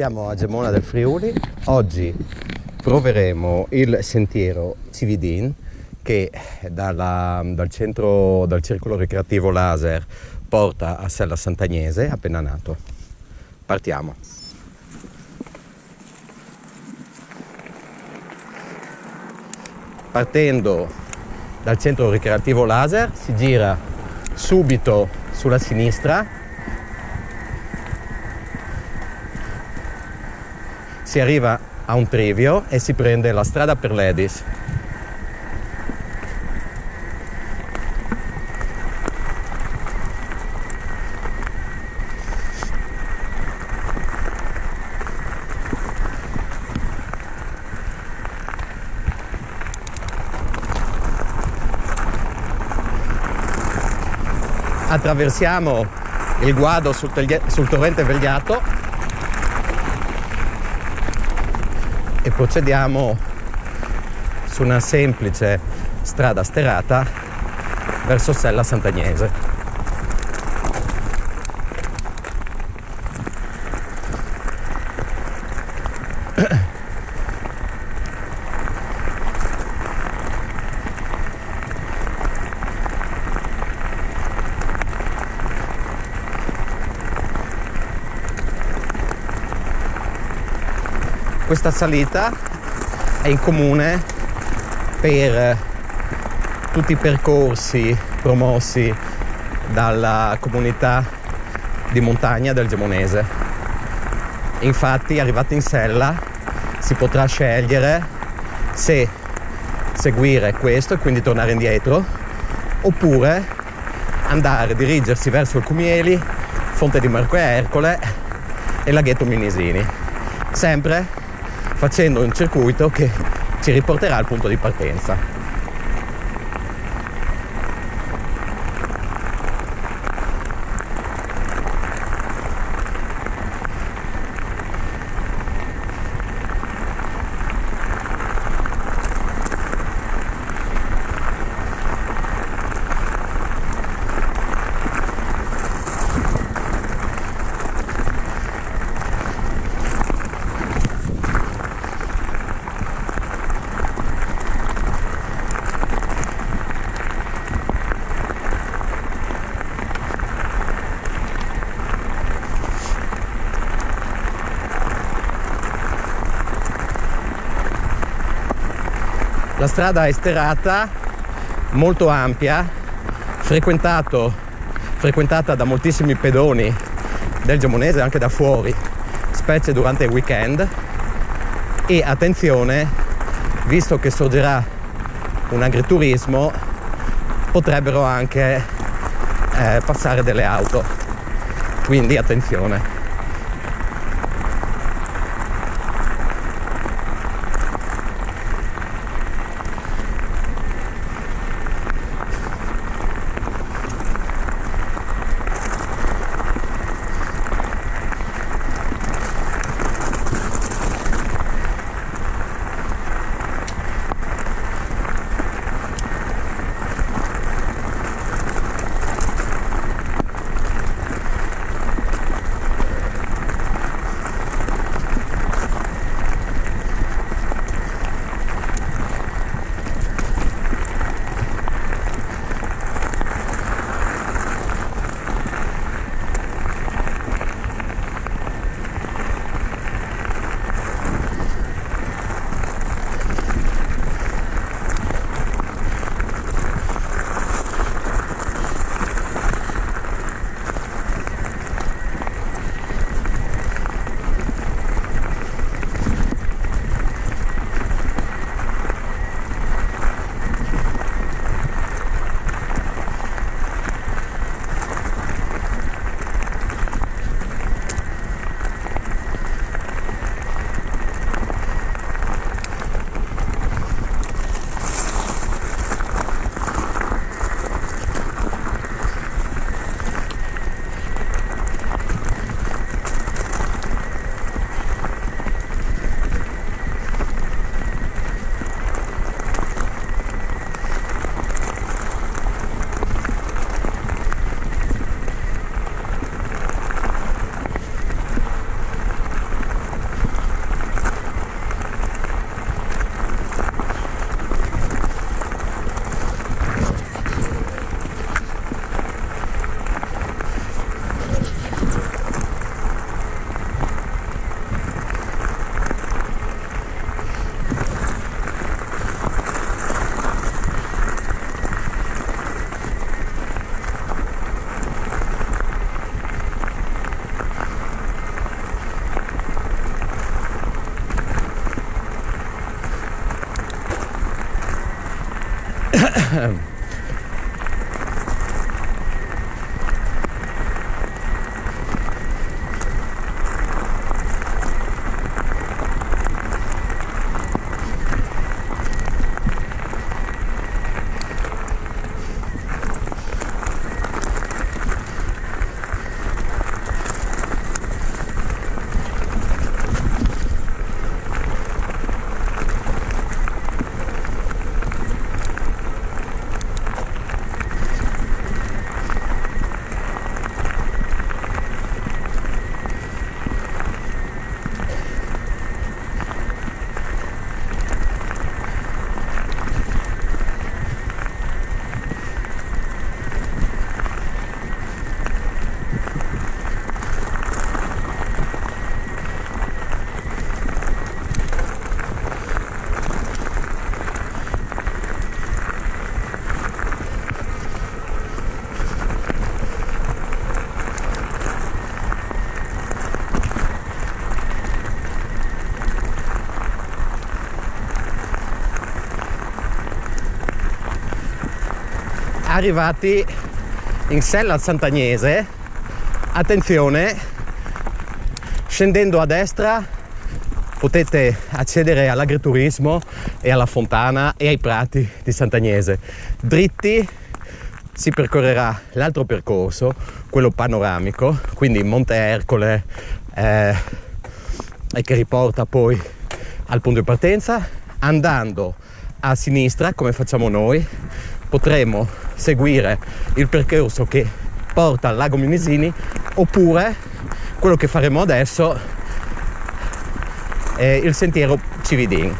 Siamo a Gemona del Friuli. Oggi proveremo il sentiero Cividin che dal circolo ricreativo laser porta a Sella Sant'Agnese, appena nato. Partiamo. Partendo dal centro ricreativo laser si gira subito sulla sinistra, si arriva a un trivio e si prende la strada per l'Edis. Attraversiamo il guado sul torrente Vegliato e procediamo su una semplice strada sterrata verso Sella Sant'Agnese. Questa salita è in comune per tutti i percorsi promossi dalla comunità di montagna del Gemonese. Infatti, arrivati in Sella, si potrà scegliere se seguire questo e quindi tornare indietro, oppure dirigersi verso il Cumieli, Fonte di Marco e Ercole e Laghetto Minisini, sempre facendo un circuito che ci riporterà al punto di partenza. La strada è sterrata, molto ampia, frequentata da moltissimi pedoni del Gemonese, anche da fuori, specie durante il weekend. E attenzione, visto che sorgerà un agriturismo, potrebbero anche passare delle auto, quindi attenzione. Arrivati in sella al Sant'Agnese, attenzione, scendendo a destra potete accedere all'agriturismo e alla fontana e ai prati di Sant'Agnese. Dritti si percorrerà l'altro percorso, quello panoramico, quindi Monte Ercole, e che riporta poi al punto di partenza. Andando a sinistra, come facciamo noi, potremo seguire il percorso che porta al lago Minesini, oppure quello che faremo adesso è il sentiero Cividin.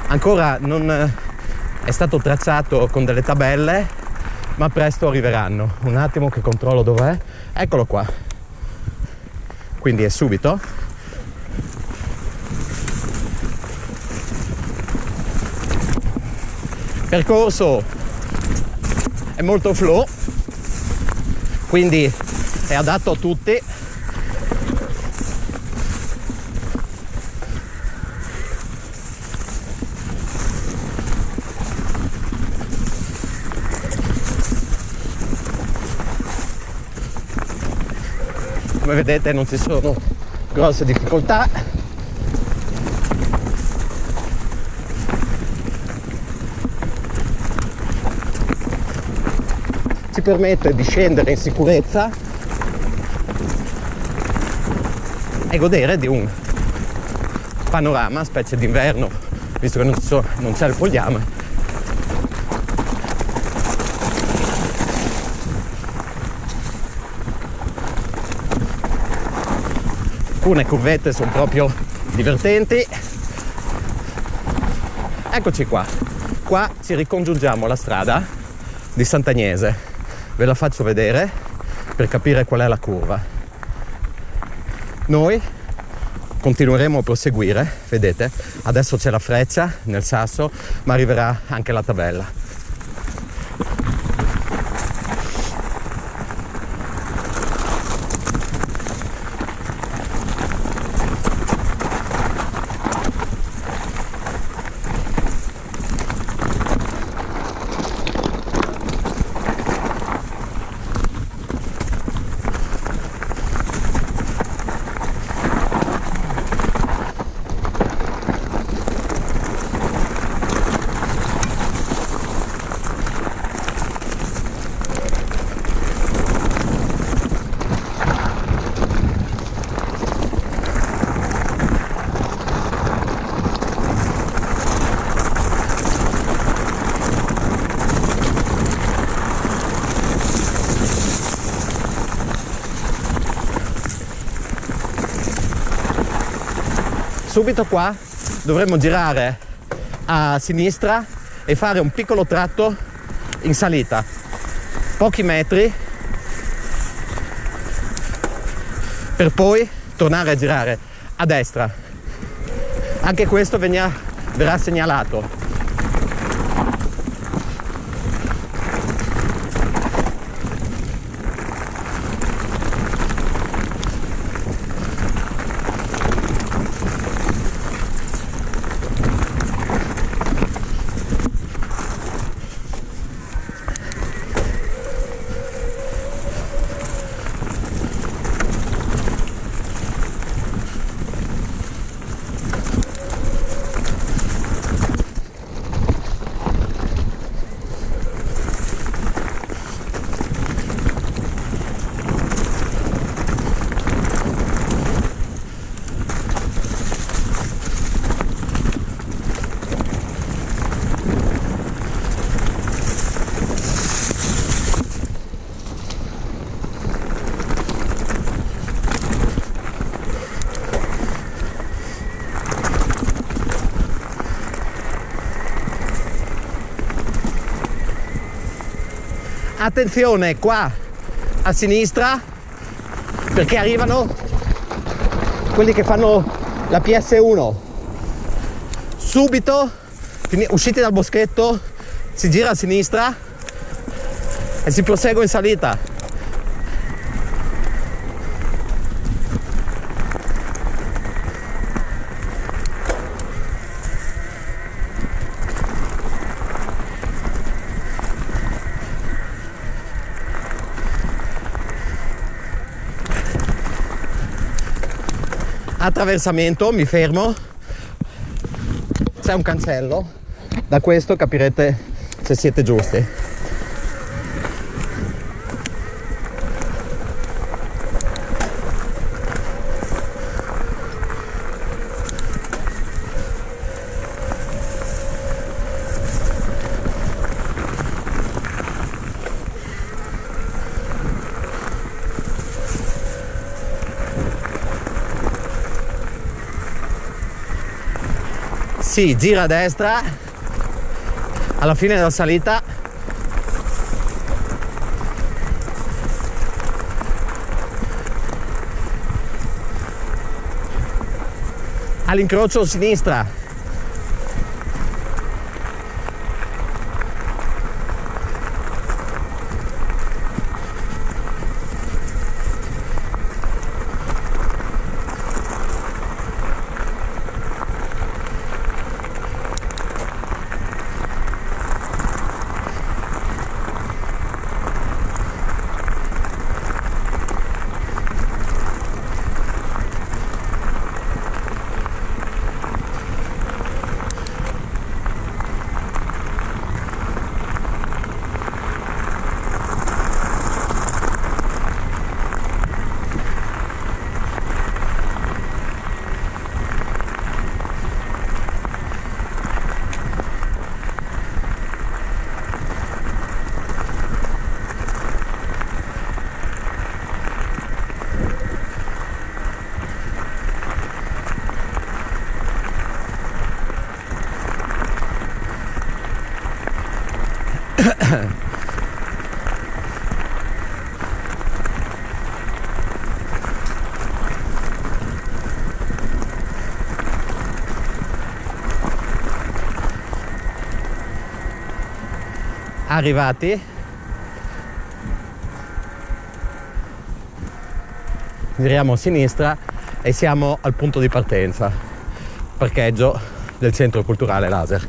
Ancora non è stato tracciato con delle tabelle, ma presto arriveranno. Un attimo che controllo dov'è. Eccolo qua. Quindi è subito. Percorso è molto flow, quindi è adatto a tutti. Come vedete non ci sono grosse difficoltà. Ci permette di scendere in sicurezza e godere di un panorama, specie d'inverno, visto che non c'è il fogliame. Alcune curvette sono proprio divertenti. Eccoci qua. Qua ci ricongiungiamo alla strada di Sant'Agnese. Ve la faccio vedere per capire qual è la curva. Noi continueremo a proseguire, vedete, adesso c'è la freccia nel sasso, ma arriverà anche la tabella. Subito qua dovremmo girare a sinistra e fare un piccolo tratto in salita, pochi metri, per poi tornare a girare a destra. Anche questo verrà segnalato. Attenzione qua a sinistra, perché arrivano quelli che fanno la PS1. Subito, usciti dal boschetto, si gira a sinistra e si prosegue in salita. Attraversamento, mi fermo, c'è un cancello, da questo capirete se siete giusti. Si gira a destra alla fine della salita, all'incrocio sinistra. Arrivati, giriamo a sinistra e siamo al punto di partenza, parcheggio del centro culturale Laser.